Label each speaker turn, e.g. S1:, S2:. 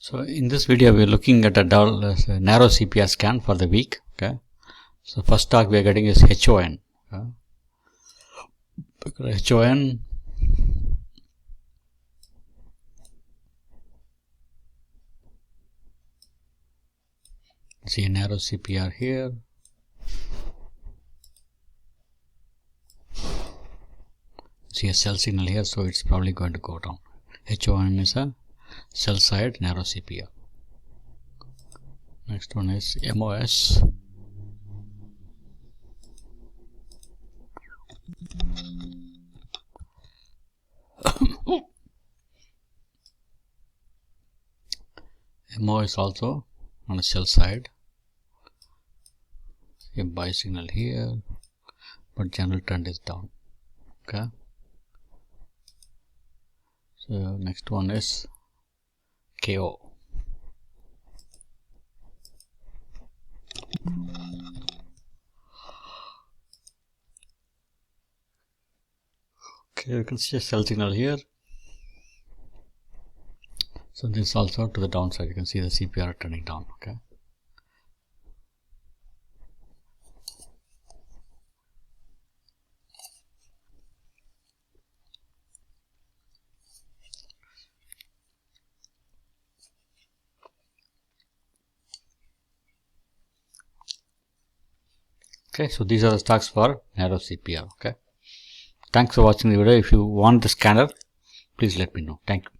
S1: So in this video we are looking at a narrow CPR scan for the week. Okay, so first talk we are getting is HON. HON see a narrow CPR here. See a cell signal here, so it's probably going to go down. HON is a cell side narrow CPR. Next one is MOS. MO is also on a cell side. A bi-signal here, but general trend is down. Okay. So next one is KO. Okay, you can see a cell signal here. So this also to the downside. You can see the CPR turning down. Okay. Okay, so these are the stocks for narrow CPR. Okay. Thanks for watching the video. If you want the scanner, please let me know. Thank you.